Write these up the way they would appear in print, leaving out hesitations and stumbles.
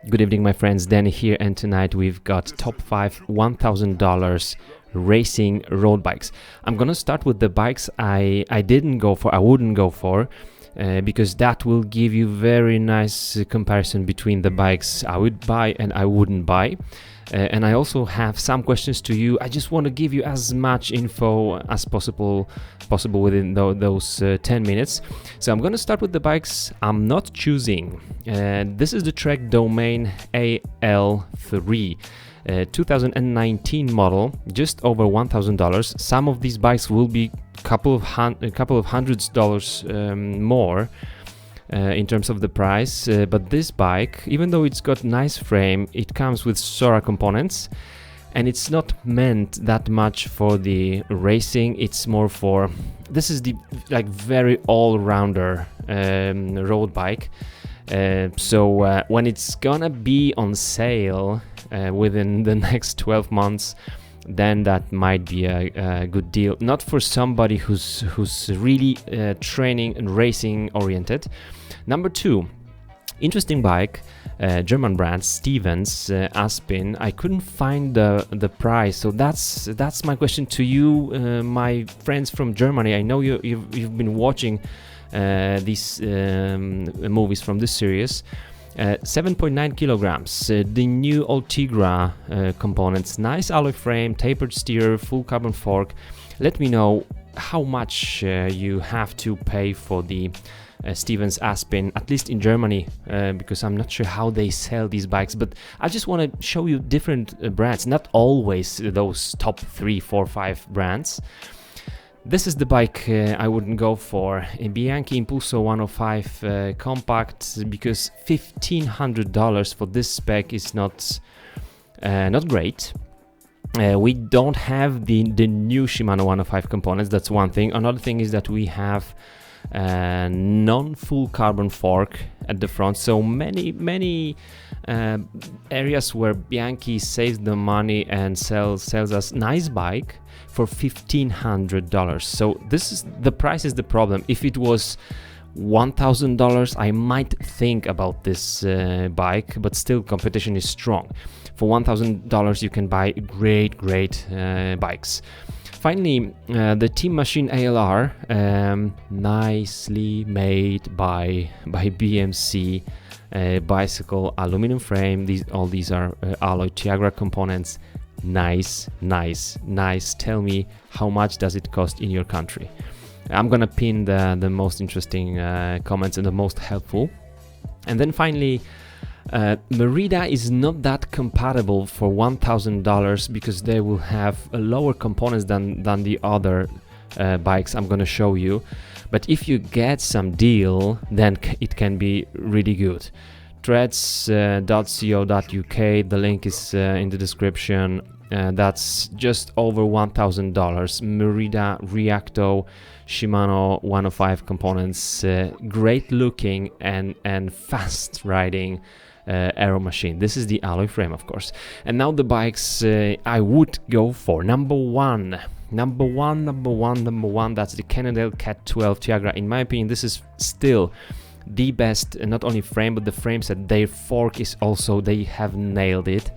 Good evening, my friends. Danny here, and tonight we've got top 5 $1,000 racing road bikes. I'm gonna start with the bikes I wouldn't go for, because that will give you very nice comparison between the bikes I would buy and I wouldn't buy. And I also have some questions to you. I just want to give you as much info as possible within those 10 minutes. So I'm going to start with the bikes I'm not choosing. This is the Trek Domain Al3, 2019 model, just over $1,000. Some of these bikes will be a couple of hundreds dollars more in terms of the price, but this bike, even though it's got nice frame, it comes with Sora components, and it's not meant that much for the racing. It's more for, this is the very all-rounder road bike. So when it's gonna be on sale within the next 12 months, then that might be a good deal. Not for somebody who's really training and racing oriented. Number 2, interesting bike, German brand, Stevens, Aspen. I couldn't find the price, so that's my question to you, my friends from Germany. I know you've been watching these movies from this series. 7.9 kilograms, the new Ultegra components, nice alloy frame, tapered steer, full carbon fork. Let me know how much you have to pay for the Stevens Aspen, at least in Germany, because I'm not sure how they sell these bikes, but I just want to show you different brands, not always those top 3, 4, 5 brands. This is the bike I wouldn't go for, a Bianchi Impulso 105 compact, because $1,500 for this spec is not great. We don't have the new Shimano 105 components, that's one thing. Another thing is that we have non-full carbon fork at the front, so many areas where Bianchi saves the money and sells us nice bike for $1,500. So the price is the problem. If it was $1,000, I might think about this bike, but still competition is strong. For $1,000 you can buy great bikes. Finally, the Team Machine ALR, nicely made by BMC, bicycle, aluminum frame. All these are alloy Tiagra components. Nice. Tell me, how much does it cost in your country? I'm gonna pin the most interesting comments and the most helpful. And then finally, Merida is not that compatible for $1,000 because they will have lower components than the other bikes I'm gonna show you. But if you get some deal, then it can be really good. Threads.co.uk, the link is in the description. That's just over $1,000. Merida React OH Shimano 105 components, great looking and fast riding aero machine. This is the alloy frame, of course. And now the bikes I would go for. Number one, that's the Canon Elk Cat 12 Tiagra. In my opinion, this is still the best, not only frame, but the frame set. Their fork is also, they have nailed it.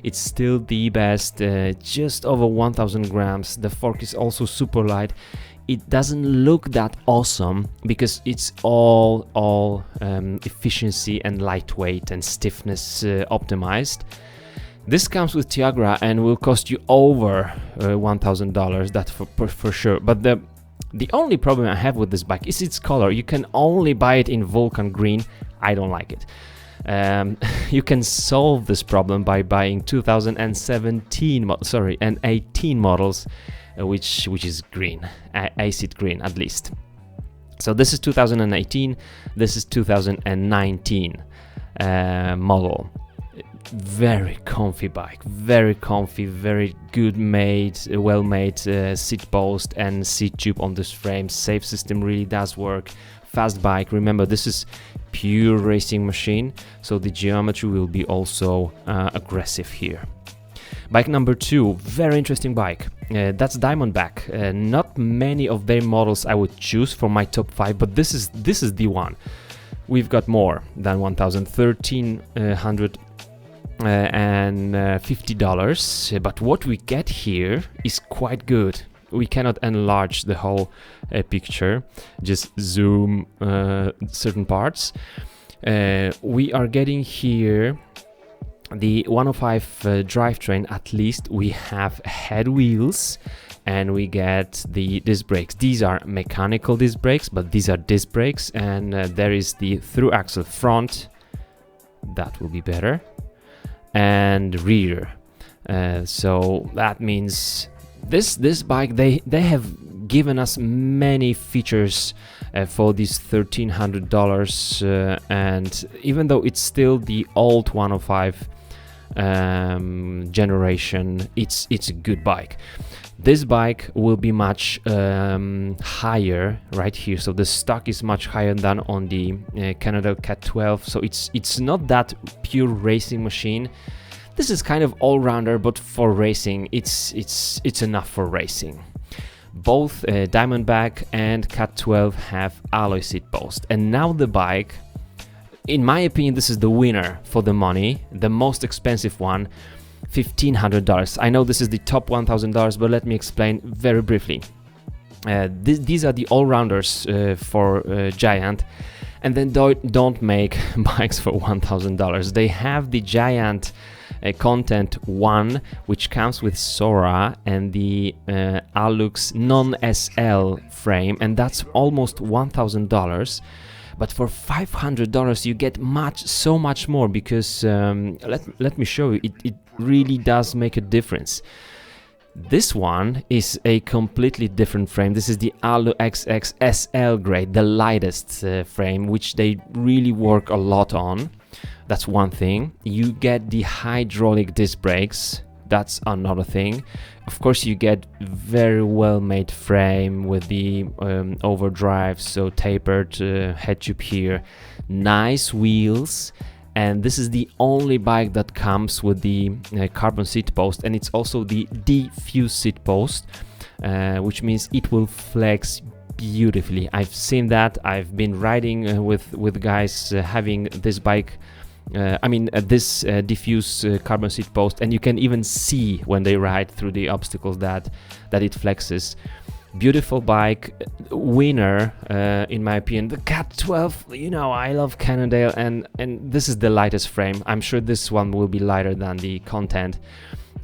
It's still the best, just over 1,000 grams. The fork is also super light. It doesn't look that awesome because it's all efficiency and lightweight and stiffness optimized. This comes with Tiagra and will cost you over $1,000, that's for sure. But the only problem I have with this bike is its color. You can only buy it in Vulcan green. I don't like it. You can solve this problem by buying 2017 and 18 models, which is green, acid green at least. So this is 2018, this is 2019 model. Very comfy bike, very comfy, very good made, well made seat post and seat tube on this frame. Safe system really does work. Fast bike. Remember, this is pure racing machine, so the geometry will be also aggressive here. Bike number 2, very interesting bike. That's Diamondback. Not many of their models I would choose for my top 5, but this is the one. we've got more than $1,350, but what we get here is quite good. We cannot enlarge the whole picture, just zoom certain parts. We are getting here the 105 drivetrain. At least we have head wheels, and we get the disc brakes. These are mechanical disc brakes, but these are disc brakes, and there is the through axle front, that will be better, and rear. So that means this bike, they have given us many features for these $1,300, and even though it's still the old 105 generation, it's a good bike. This bike will be much higher right here, so the stock is much higher than on the Canon Elk Cat 12, so it's not that pure racing machine. This is kind of all-rounder, but for racing, it's enough for racing. Both Diamondback and Cat 12 have alloy seat post, and now the bike, in my opinion, this is the winner for the money, the most expensive one, $1,500. I know this is the top $1,000, but let me explain very briefly. These are the all-rounders for Giant, and then don't make bikes for $1,000. They have the Giant Content 1, which comes with Sora and the Alux non-SL frame, and that's almost $1,000. But for $500 you get so much more, because let me show you, it really does make a difference. This one is a completely different frame. This is the Alu XX SL grade, the lightest frame, which they really work a lot on. That's one thing. You get the hydraulic disc brakes. That's another thing. Of course, you get very well made frame with the overdrive, so tapered head tube here, nice wheels, and this is the only bike that comes with the carbon seat post, and it's also the diffuse seat post, which means it will flex beautifully. I've seen that. I've been riding with guys having this bike. This diffuse carbon seat post, and you can even see when they ride through the obstacles that it flexes. Beautiful bike, winner in my opinion. The Cat 12, you know, I love Cannondale, and this is the lightest frame. I'm sure this one will be lighter than the Content,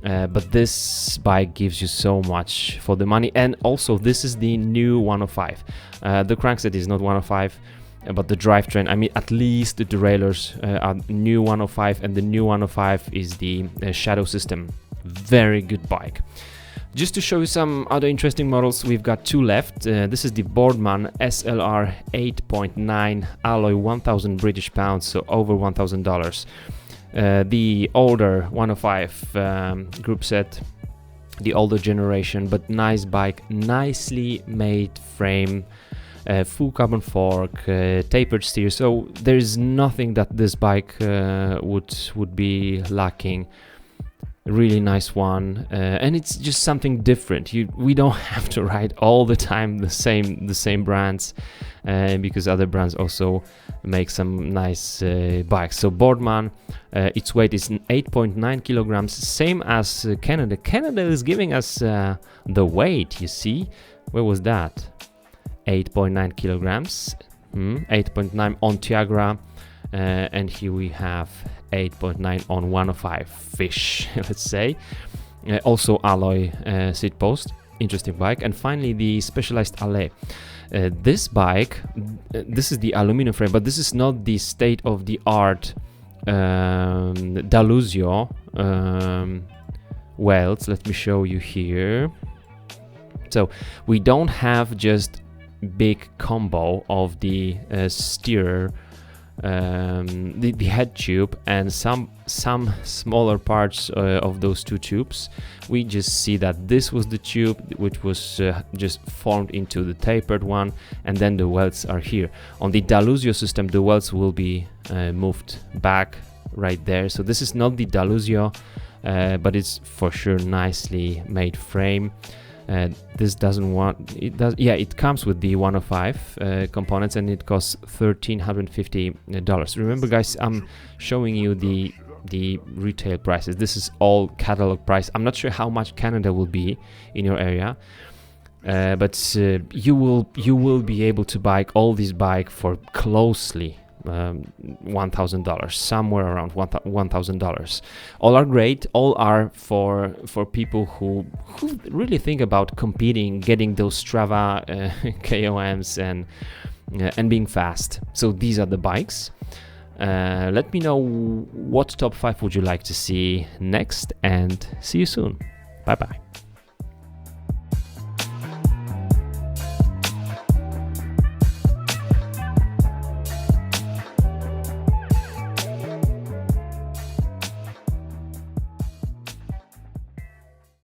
but this bike gives you so much for the money. And also, this is the new 105. The crankset is not 105. But the drivetrain, at least the derailleurs are new 105, and the new 105 is the shadow system. Very good bike. Just to show you some other interesting models, we've got two left. This is the Boardman SLR 8.9 alloy, 1,000 British pounds, so over $1,000. The older 105 group set, the older generation, but nice bike, nicely made frame. Full carbon fork, tapered steer, so there's nothing that this bike would be lacking. Really nice one, and it's just something different. We don't have to ride all the time the same brands, because other brands also make some nice bikes. So Boardman, its weight is 8.9 kilograms, same as Canada. Canada is giving us the weight. You see, where was that? 8.9 kilograms, 8.9 on Tiagra, and here we have 8.9 on 105 Fish, let's say. Also alloy seat post, interesting bike. And finally the Specialized Alley. This bike, this is the aluminum frame, but this is not the state-of-the-art D'Aluzio welds. Let me show you here. So we don't have just big combo of the steerer, the head tube, and some smaller parts of those two tubes. We just see that this was the tube which was just formed into the tapered one, and then the welds are here. On the D'Aluzio system, the welds will be moved back right there. So this is not the D'Aluzio, but it's for sure nicely made frame. This doesn't want it does yeah, it comes with the 105 components, and it costs $1,350. Remember guys, I'm showing you the retail prices. This is all catalog price. I'm not sure how much Canada will be in your area, but you will be able to buy all these bike for closely $1,000, somewhere around $1,000. All are great. All are for people who really think about competing, getting those Strava KOMs and being fast. So these are the bikes. Let me know what top 5 would you like to see next, and see you soon. Bye bye.